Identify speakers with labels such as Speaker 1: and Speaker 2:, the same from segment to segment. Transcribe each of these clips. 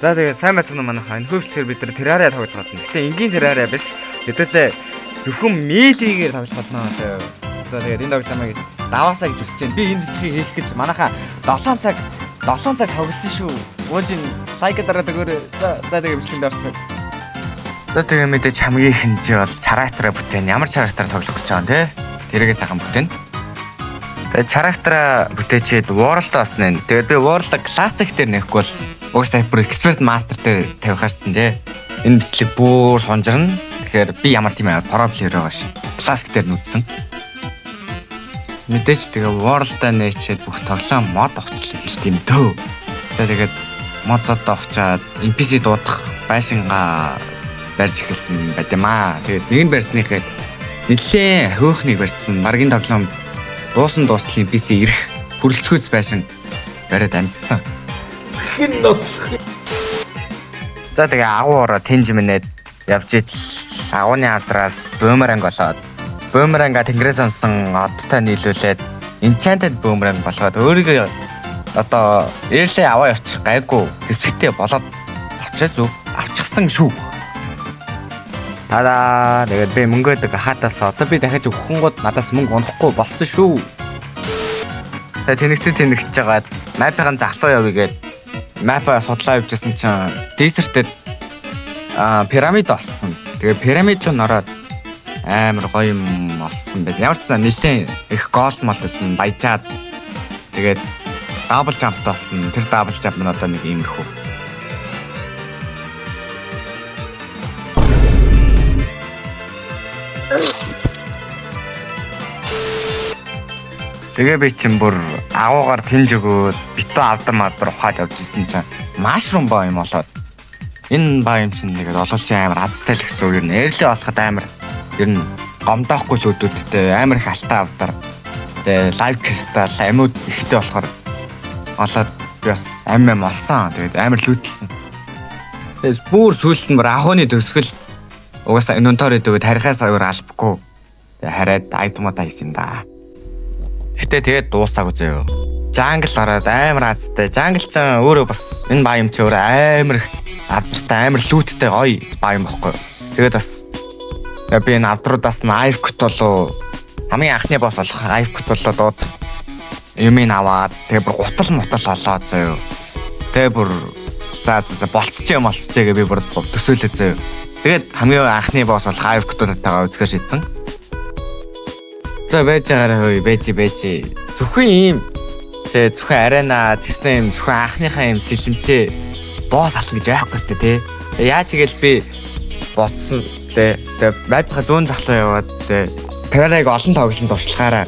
Speaker 1: За тэгээ сайн байцгаана манайхаа. Энэ хөвчлөөр бид нар Terraria тоглож байна. Гэтэ энгийн Terraria биш. Хэдүүлээ зөвхөн мейлигээр тоглож байна заяа. За тэгээд энэ тоглоомыг даваасаа гэж үсэж байна. Би энэ бичлэгийг хийх гэж манайхаа 7 цаг тоглосон шүү. Ууж ин лайк дараад өгөөрэй. За тэгээ бичлэгэнд орцгоо. За тэгээ мэдээж хамгийн хэмжээ бол character бүтээн. Ямар character тоглох гэж байгаа юм те? Тэрийгээ сайхан бүтээн. Тэгээд character бүтээчээд world басна. Тэгээд би world classic дээр нэхгүй бол угсаа бүр expert master дээр тавих харцсан те. Энэ бичлэг бүр сунжирна. Тэгэхээр би ямар тийм pro player байгаа шин. Classic дээр нүүдсэн. Мэдээж тэгээ world-а нээчээд бүх тоглоом мод авчлаа хэлт юм дөө. За тэгээд модод авчаад NPC дуудах байшингаа барьж эхэлсэн байдимаа. Тэгээд нэг нь барьсныхээ нэлээ хөөхнийг барьсан. Маргийн тоглоом дуусан дуустал NPC ирэх бүрлцгөөц байшин бариад амжицсан.
Speaker 2: Хэн нот.
Speaker 1: За тэгээ агуураа тэнж минээд явж идэл агууны авдраас бөөмеранг болоод бөөмеранга тэнгэрээс онсон одтой нийлүүлээд enchanted бөөмеранг болгоод өөрийгөө одоо ээрлээ аваа явчих гайгүй зэвсэгтэй болоод авчихсан шүү. Тадаа тэгээд би мөнгөдөг хатаас одоо би дахиж өгөхөнгүүд надаас мөнгө унахгүй болсон шүү. Тэгээд тэнэгтэж жагаад мапын захлуу явъя гээд мапаа судлаа явжсэн чинь десертэд пирамид олсон. Тэгээ пирамид руу нороод амар гоё юм олсон байт. Ямарсан нэлээ их голд молдсон баяжаад тэгээд дабл жамп тоосон. Тэр дабл жамп нь одоо нэг иймэрхүү. Тэгээ би чинь бүр агуугаар тэнж өгөөд битүү авдар мадар ухаад явж исэн чинь mushroom баа юм болоод энэ баа юм чинь тэгээд олуулчин амар азтай л гэсэн үг юм. Эрлээ болоход амар ер нь гомдоохгүй л өдөөдтэй амар их алтаа авдар. Тэгээ live crystal амьуд ихтэй болохоор олоод би бас амм олсон. Тэгээд амар лүүдэлсэн. Тэгээд бүр сүүлд нь бүр ахууны төсгөл угаасаа inventory дээд харихаас өөр албагүй. Тэгээд хараад айтмуудаа хийсэн да. Гэтэ тэгээд дуусаагүй заяа. Jungle ороод амар азтай. Jungle ч өөрөө бас энэ баа юм чи өөрөө амар их авдартай амар лүүдтэй гоё баа юм баггүй. Тэгээд бас би энэ авдруудаас нь Ivecot болоо хамгийн анхны босс болох Ivecot болоо дууд юмыг аваад тэгээ бүр гутал олоо заяа. Тэгээ бүр за болцчихээ гэ би бүр төсөөлөө заяа. Тэгээд хамгийн анхны босс болох Ivecot-тайгаа үзэхээр шийдсэн. За байж байгаарай бэжи. Зөвхөн ийм тэгээ зөвхөн арена тэснэ юм зөвхөн анхныхаа юм сэлэмтэй босс алах гэж байхгүй сте тий. Яаж игээл би бодсон тэгээ байпха зүүн захлуу яваад тэгээ Terraria-г олон тоглолтод туршлагаараа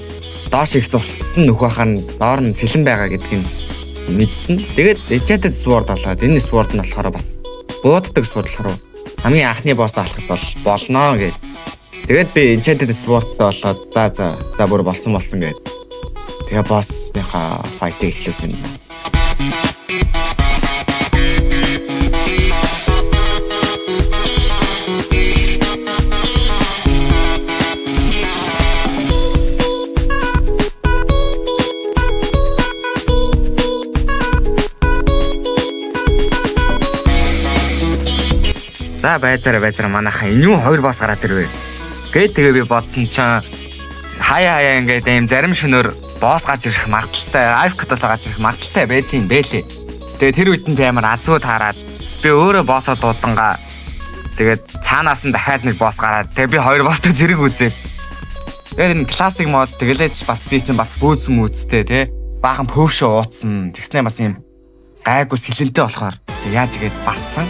Speaker 1: доош их зурсан нөхөх хань доор нь сэлэн байгаа гэдгийг мэдсэн. Тэгээд Enchanted Sword болоод энэ Sword нь болохоор бас бууддаг Sword болохоор хамгийн анхны босс алахд бол болно гэд. Тэгээд би Enchanted Sword болоод за бүр болсон гэд. Тэгээ боссныхаа файтыг эхлүүлсэн юм. За байцаараа манайхаа энэ юу хоёр босс гараад ирвэ. Тэгээ би бодсон чинь хаяа ингээд юм зарим шөнөөр босс гарч ирэх магадaltaй, Ivecot-оос гарч ирэх магадaltaй байдгийн бэлээ. Тэгээ тэр үед нь амар азгүй таарад би өөрөө боссоо дуудангаа тэгээд цаанаас нь дахиад нэг босс гараад тэгээ би хоёр босстой зэрэг үзээ. Тэгээд энэ classic mode тэгэлээч бас би чинь бас бүүз мүзтэй те баахан пөвшөө ууцсан. Тэгснэ бас юм гайгүй сэлэнтэй болохоор яаж игээд батсан.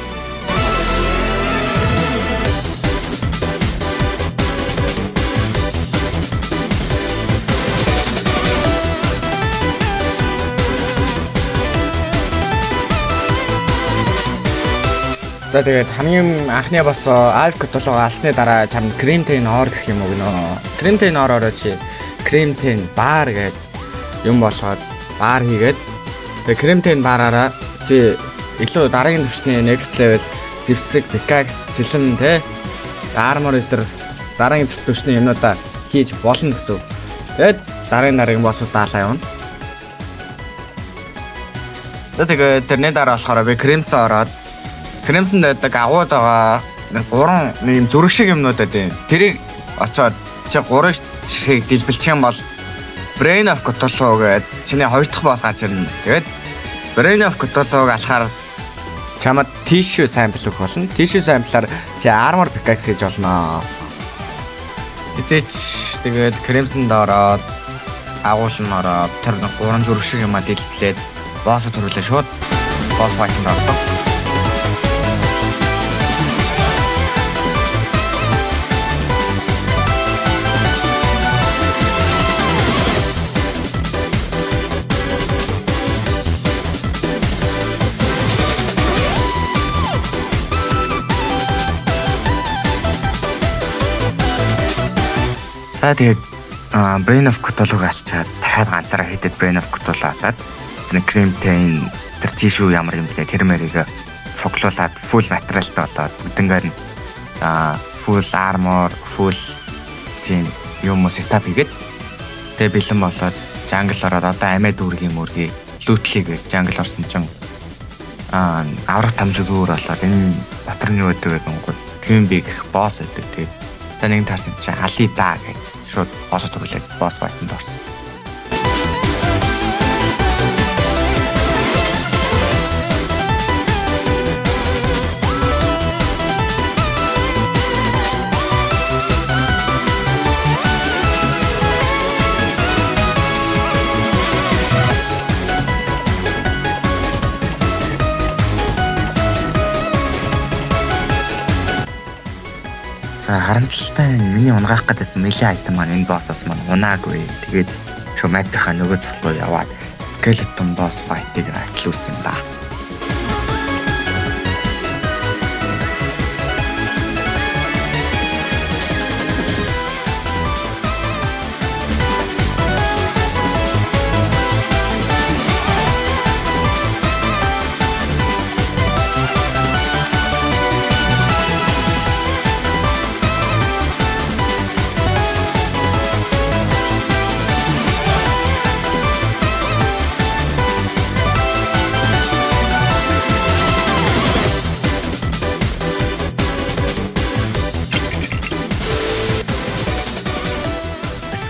Speaker 1: За тэгээд хамгийн анхны босс Ivecot болоо алсны дараа чамд Crimtain Ore гэх юм уу гинөө. Crimtain Ore-ороо чи Crimtain Bar гэдэг юм болгоод бар хийгээд тэгээд Crimtain Bar-аараа чи илүү дараагийн түвшний next level зэвсэг, pickaxe, сэлэн те armor дээр дараагийн түвшний юмнуудаа хийж болно гэсэн. Тэгээд дараагийн боссоо даалаа явна. Тэгээд тэрний дараа болохоор би Crimson ороод Crimson дэдэг агууд байгаа 3 нэг зүрх шиг юмнууд байдیں۔ Тэрийг очоод чи 3 ширхэг дэлбэлчих юм бол Brain of Cthulhu гэдэг чиний 2 дахь боос гарч ирнэ. Тэгээд Brain of Cthulhu-г алахаар чамд tissue sample өгөх болно. Tissue sample-аар чи armor pickaxe хийж болно. Тэтэч тэгээд Crimson ороод агуулн ороод тэр 3 зүрх шиг юм дэлтлээд боос төрүүлээ шууд боос fight-д орсон. Тэгээд Brain of Cthulhu галчаад дахиад ганцаараа хийдэд Brain of Cthulhu асаад тэр Crimson тэр tissue ямар юм блэ тэр мэрийг цуглуулад full материалтай болоод бүгднгээр нь full armor, full тийм юм setup хийгээд тэгээ бэлэн болоод jungle ороод одоо амиа дүүргийн мөргийг лүүтлийг jungle орсон чинь аврах тамжиг өөр болоод энэ батарны өдөг гэдэг Quimby гэх босс гэдэг тэгээ та нэг таарсан чинь Алида гэх шууд босс төрүүлээд босс fight-д орсон. Харамсалтай миний унгаах гэдсэн мэлээ айтем маань энэ боссоос маань унаагүй. Тэгээд Шуматынхаа нөгөө цол руу яваад Skeleton boss fight-ыг атлуулсан юм ба.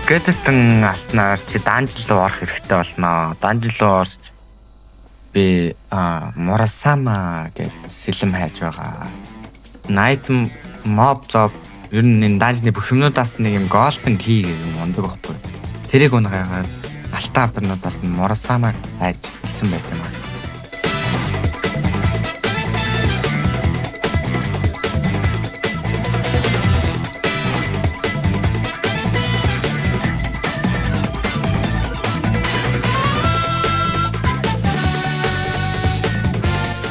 Speaker 1: Skeleton аснаар чи данжин руу орох хэрэгтэй болно. Данжин руу орж би Murasama гэдэг сэлэм хайж байгаа. Night mob job ер нь энэ данжны бүх юмнуудаас нэг юм golden key гэх юм ундаг байхгүй. Тэрийг унгаагаад алтан авдарнуудаас нь Murasama хайж хэлсэн байт юм аа.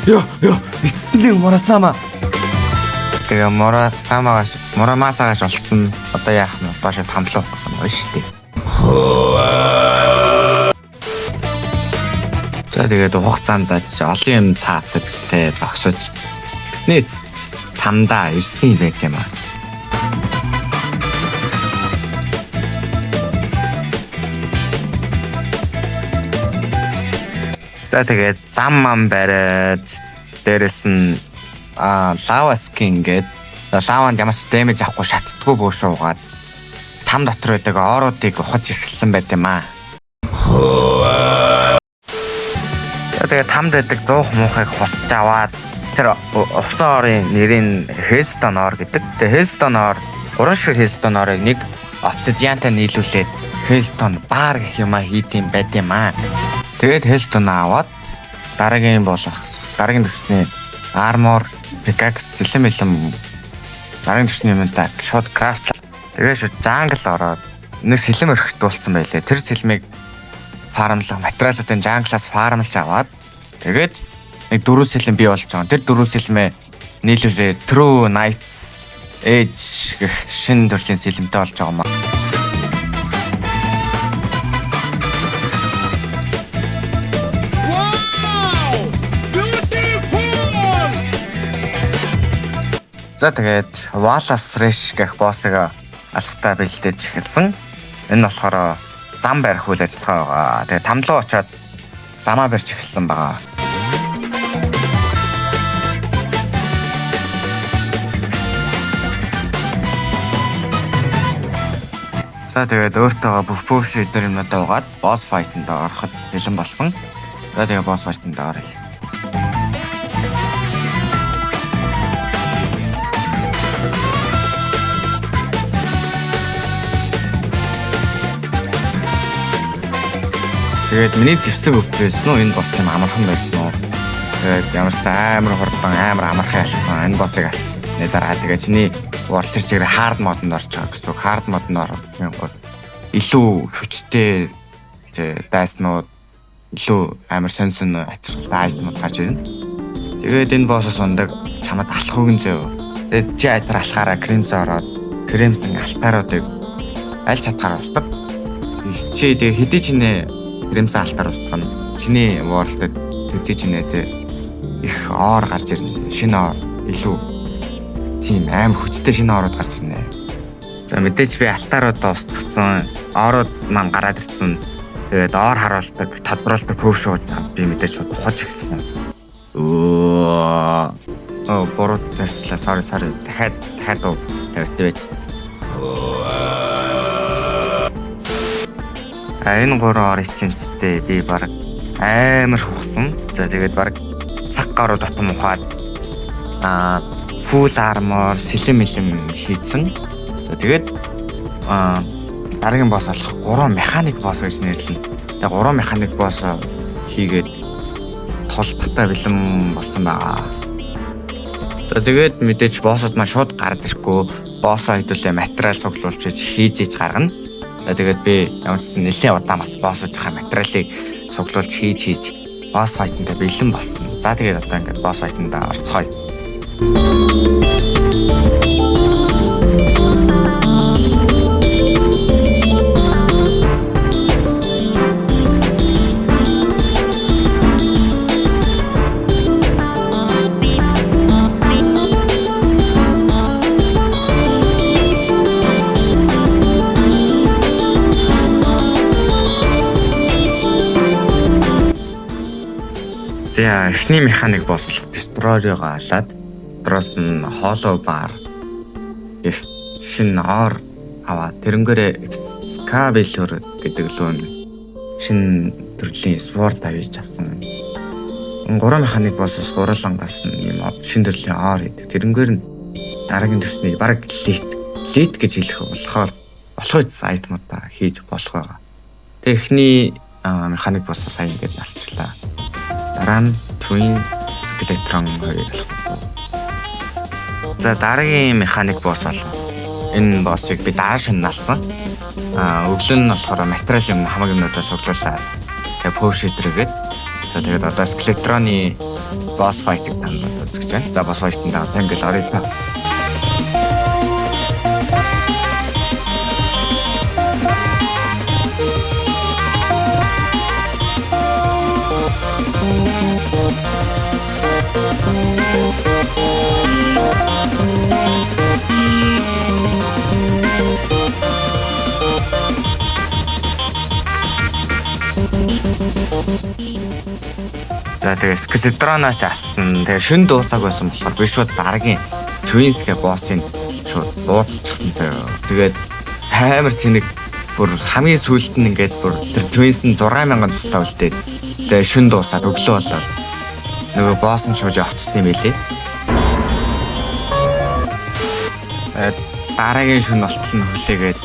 Speaker 1: Yo, эцэст нь Murasama. Тэгээ Muramasa-гаш олцсон. Одоо яах нь доош тамлуулах байна шүү дээ. За тэгээд хугацаанд олон юм цаатаж тэ зогсож гэснээ тамдаа ирсэн байт юм аа. За тэгээд зам ам бариад дээрэс нь lava skin гэдэг лаванд ямар ч дэмэж авахгүй шатдаггүй бөөшуугаад там дотор байдаг оруудыг ухаж эхэлсэн байт юм аа. Тэгээд тамд байдаг 100 муухайг хосч аваад тэр усан орын нэрийн Hellstone Ore гэдэг. Тэгээд Hellstone Ore 3 шиг Hellstone Ore-ыг нэг obsidianтай нийлүүлээд Hellstone Bar гэх юм хийд юм байт юм аа. Тэгээд Hellstone аваад дараагийн төвчний armor, pickaxe, сэлэм дараагийн төвчний юмтай шууд крафт. Тэгээд шууд jungle ороод нэг сэлэм өрхт болцсон байлээ. Тэр сэлмийг фармлах материалуудын jungle-аас фармлж аваад тэгээд нэг 4 сэлэм бий болж байгаа. Тэр 4 сэлмээ нийлүүлээ True Knights Edge гэх шинэ төрлийн сэлэмтэй болж байгаа юм. За тэгээд Wall of Fresh гэх боссыг алхтаа бэлдэж эхэлсэн. Энэ болохоор зам барих үйл ажиллагаа байгаа. Тэгээд тамлуу очоод замаа барьж эхэлсэн байгаа. За тэгээд өөртөө бүх шийдвэр юмнуудаа угаад boss fight-нд ороход бэлэн болсон. За тэгээд boss fight-нд оръё. Тэгээд миний зэвсэг өвчөөс нөө энэ бос тийм амархан байсан уу? Тэгээд ямарсан амар хурдан амар амархан ялсан энэ боссыг дараа тэгээд чиний World тэр чигээр hard модонд орж байгаа гэсэн үг. Hard модонд ороход илүү хүчтэй дайснууд илүү амар сонсон ачаалттай айтмууд гарч ирнэ. Тэгээд энэ боссоос ундаг чамд алах үгэн зөө. Тэгээд чи айтар алхаараа кремсэн алтааруудыг аль чадхаар устдаг. Чи тэгээд хэдий чинээ кремсэн алтаар устгах нь чиний World-д хэдий чинээ их оор гарч ирнэ. Шинэ оор илүү тийм амар хүчтэй шинэ ороод гарч ирнэ. За мэдээж би алтааруудаа устгацсан, ороод маань гараад ирсэн. Тэгээд оор харуулдаг, тодруулдаг хөв шууд би мэдээж шууд ухаж гисэн. Бороо тавьчлаа. Sorry. Дахиад тавьтвэж. Энэ гурван ор ичинцтэй би баг амар хугсан. За тэгээд баг цаг гаруй дотом ухаад full armor сэлэм хийцэн. За тэгээд дараагийн босс болох 3 механик босс гэж нэрлэнэ. Тэгээд 3 механик босс хийгээд толдохтой бэлэн болсон байгаа. За тэгээд мэдээж боссод маань шууд гард ирэхгүй боссоо хэдүүлээ материал цуглуулж хийж гаргана. За тэгээд би ямар ч нэлээд удаан бас боссуудынхаа материалыг цуглуулж хийж босс файтанд бэлэн болсон. За тэгээд одоо ингээд босс файтанд орцгоё. За эхний механик босс болох Destroyer-ыг алаад дроос нь Hollow Bar гэх шинэ ор аваад тэрнгээрээ Excavator гэдэг лөө шинэ төрлийн sword авиж авсан. 3 механик босс гурлангаас юм шинэ төрлийн ор гэдэг. Тэрнгээр нь дараагийн төсний баг лит гэж хэлэх болохоор болохоос айтмуудаа хийж болох байгаа. Тэгээ эхний механик босс сайн ингээд алчлаа. Дараа нь Twin Skeleton хоёрыг алах. За дараагийн механик босс бол энэ боссыг би дараа шинэлсэн. Өглөө нь болохоор материал юм хамаг юмнуудаа цуглуулаад тэгээ пошидргээд за тэгээд одоо Skeleton-ы босс файтыг таньж үзэж байна. За босс файтанд одоо ингээд орё та. За тэгээ Skeleton-аас алсан. Тэгээ шин дуусаг байсан болохоор би шууд дараагийн Twins гэх боссыг шууд дуудчихсан заяа. Тэгээд амар тэнэг бүр хамгийн сүүлд нь ингээд бүр тэр Twins нь 6000 тустай үлдээд тэгээ шин дуусаад өглөө болоод нөгөө босс нь шууд явцсан юм билий. Дараагийн шин болтол нь хүлээгээд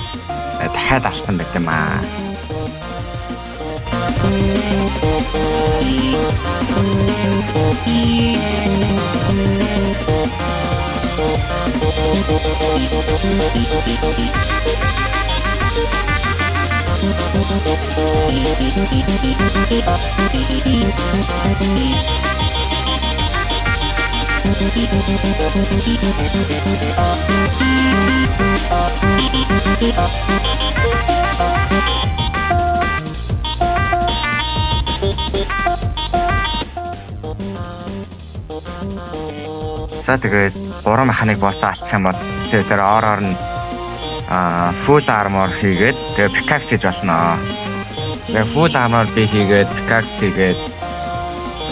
Speaker 1: дахиад алсан байт юм аа. За тэгээд 3 механик босс алчих юм бол тэр ороор нь full armor хийгээд тэгээд pickaxe хийж болно. Тэгээд full armor би хийгээд pickaxe хийгээд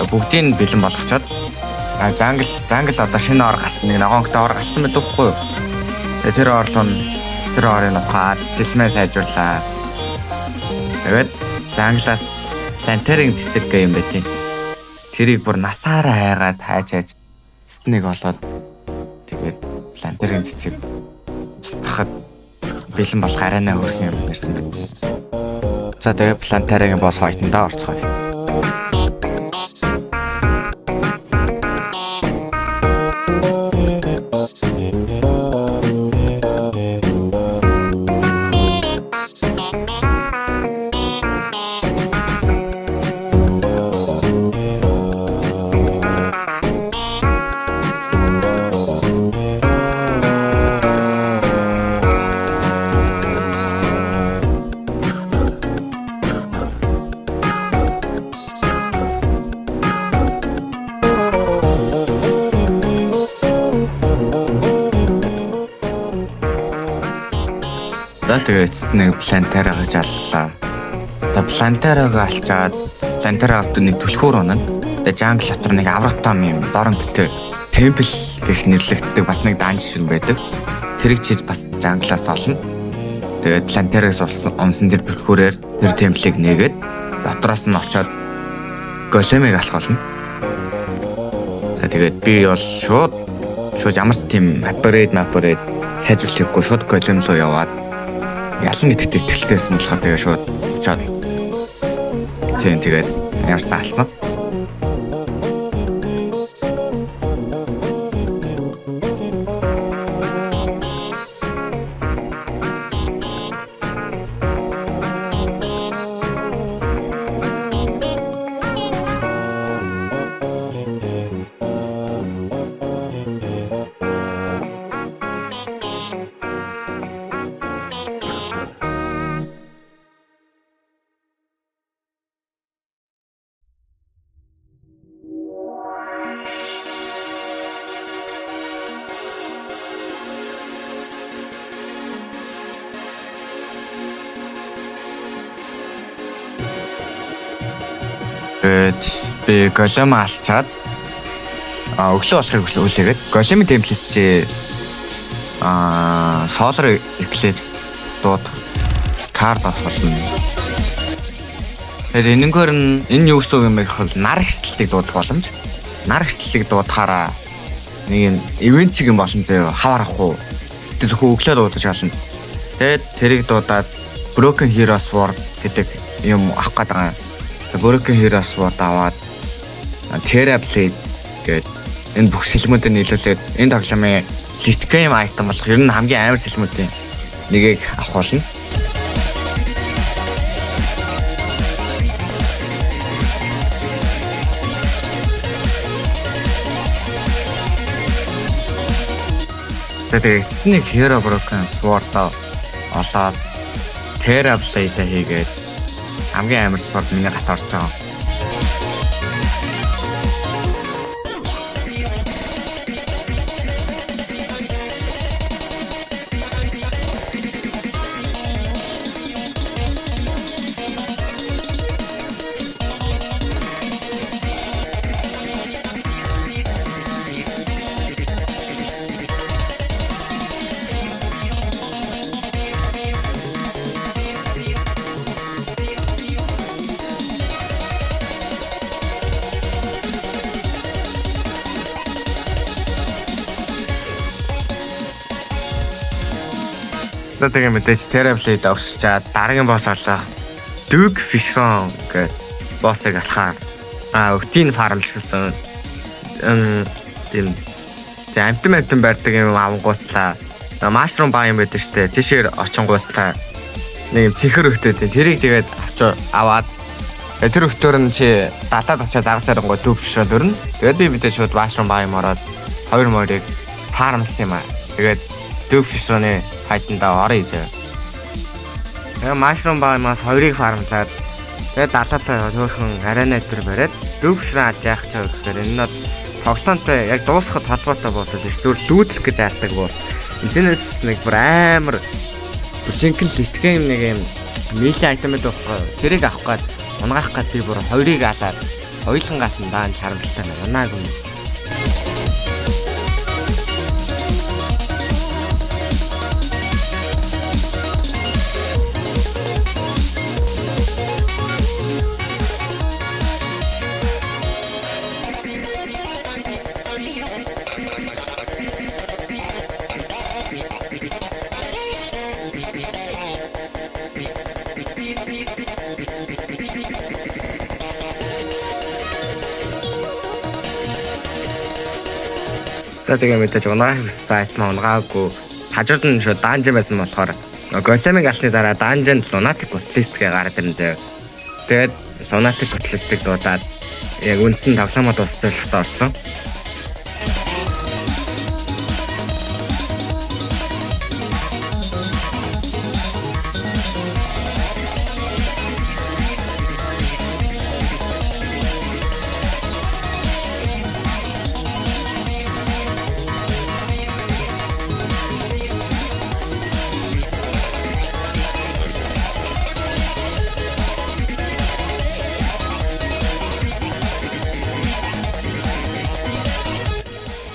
Speaker 1: бүгдийг бэлэн болгочоод jungle одоо шинэ ор гарсан нэг ногоонтой ор гарсан байдаг хгүй юу. Тэгээд тэр орлоо нь тэр орын ухаад сэлмээ сайжруулаа. Тэгээд жанглаас лантерын цэцэг гэм байт. Тэрийг бүр насаараа хайгаад хайж стнийг олоод тэгээд лантерын цэцэг тахад бэлэн болох арайнаа хөрөх юм байсан байт. За тэгээд лантерын босс файтанда орцгоё. За тэгээд нэг плантараа гэж аллаа. За плантарааг алчаад плантараас нэг түлхүүр унана. Тэгээд жангл дотор нэг авротом юм дорон битээ темпл гэх нэрлэгддэг бас нэг данж шиг байдаг. Тэрийг чиж бас жанглаас олно. Тэгээд плантараас унсан тэр түлхүүрээр тэр темплийг нээгээд дотроос нь очоод големыг алах болно. За тэгээд би бол шууд ямар ч тийм апгрейд сайжруулахгүй шууд голем руу яваад ялан гэдэгт итгэлтэй байсан болохоор тэгээ шууд очоод тэгээд ямарсан алсан. Би голем алчаад өглөө болохыг хүлээгээд големын темплэс чи solar eclipse дууд карт авах болно. Тэгэхээр энэгээр нь энэ юу гэсэн юм бэ гэвэл нар хөртлөлтийг дуудах боломж. Нар хөртлөлтийг дуудахаараа нэг юм ивент чиг юм болно зөө хавар авах уу. Тэ зөвхөн өглөө дуудаж болно. Тэгээд тэрийг дуудаад Broken Hero Sword гэдэг юм авах гээд байгаа. Broken Hero Sword аваад Terra Blade гэдэг энэ бүх сэлмүүдийг нийлүүлээд энэ тоглоомын late game item болох ер нь хамгийн амар сэлмүүдийн нэгийг авах болно. Тэгээд эцний Hero Broken Sword-аа олоод Terra Blade хийгээд хамгийн амар sword миний гат орж байгаа. Тэгээд мэдээж Terra Blade авчирчаад дараагийн босс алаа. Duke Fishron гэдэг боссыг алхаар өтийн фармлж гэсэн тийм амтан барьдаг юм авангуутлаа. Mushroom баа юм байдаг штэ. Тийшээр очингуутлаа нэг цэхэр өгтөөд тэрийг тэгээд аваад тэр өгтөөр нь чи далаад очиад дагасарангуй Duke Fishron дөрнө. Тэгээд би мэдээж шууд Mushroom баа юм ороод хоёр морийг фармлсан юм аа. Тэгээд Duke Fishron-ы хайтанда орё гэж. Тэгээ Mushroom баамаас хоёрыг фармлаад тэгээ далаатай төөрхөн арена дээр бариад Duke Fishron аж яах чав гэхээр энэ нь тоглоомтой яг дуусахад холбоотой боосоо зүгээр дүүдлэх гэж айлдаг боос. Энэс нэг бүр амар шинхэн литгэн нэг юм мили айтемд байхгүй. Тэрийг авах гээд унгаах гээд би бүр хоёрыг алаад ойлонгаас нь даан чарамжтай унаагүй. За тэгээ мэдээж унаах сайт маа унгаагүй хажууд нь шууд данжин байсан болохоор големиг алсны дараа данжинд лунатик готлистгээ гараад ирэн заяа. Тэгээд лунатик готлистыг дуудаад яг үндсэн тавсаамаа дуусчихлаа орсон.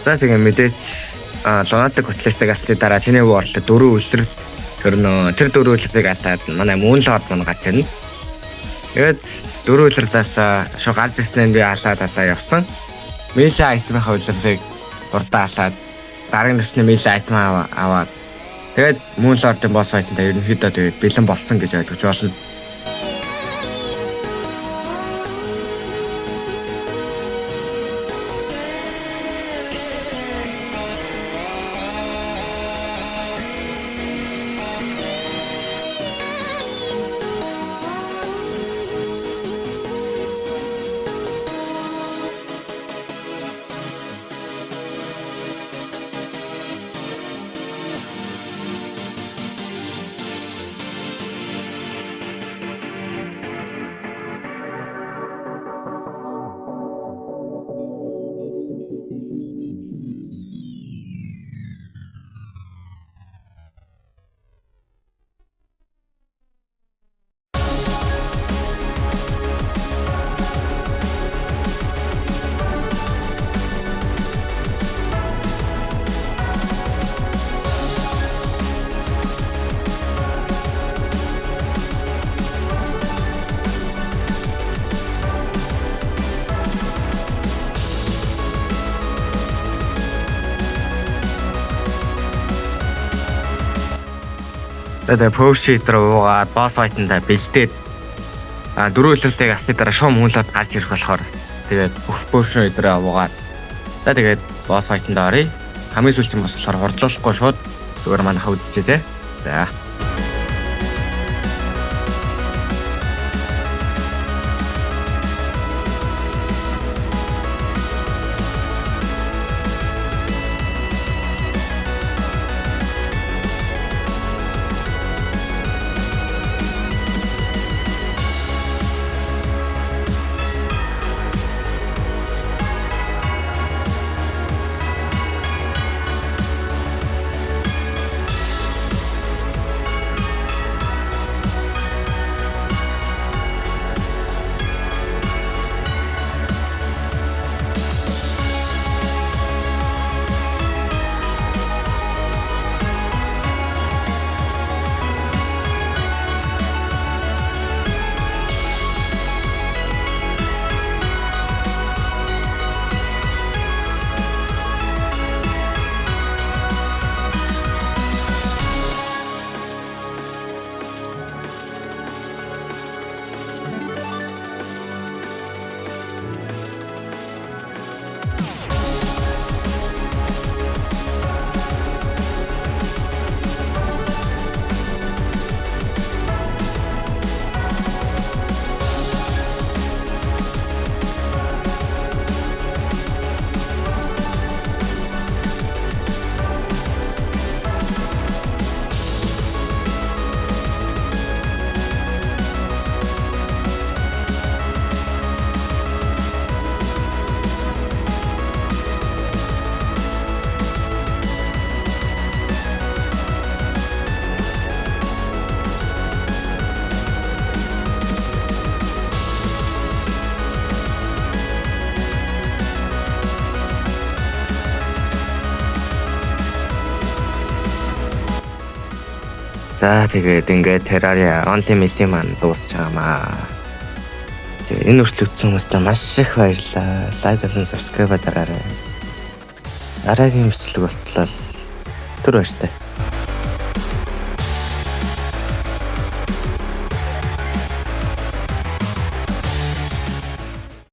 Speaker 1: За тэгээ мэдээч лунатик готлистыг алсны дараа чиний борлоо 4 үлсрэл тэр 4 үлсрэлийг алаад манай мөнлоод мань гаж ирнэ. Тэгээд 4 үлсрэлээс шоо галз ирснээр би алаад явсан. Мейлэ айтмын хавлыг урдаа алаад дараагийн нүсний мейлэ айтм аваад тэгээд мөнлоодын босс файтанда ерөнхийдөө тэгээд бэлэн болсон гэж ойлгож байна. Тэгээд Porsche дээр уугаад босс файтанда бэлдээд 4 үлсрэлийг асны дараа шуум хүнлээд гарч ирэх болохоор тэгээд бүх Porsche дээр уугаад тэгээд босс файтанда оръё. Хамгийн сүүлчийн босс болохоор хурдлуулахгүй шууд зүгээр манайха үзчихээ те. За. За тэгээд ингээд Terraria Only Messi маань дуусч байгаамаа. Тэгээд энэ хүртэл үзсэн хүмүүстээ маш их баярлалаа. Лайк болон subscribe дараарай. Дараагийн бичлэг болтлоо түр баяртай.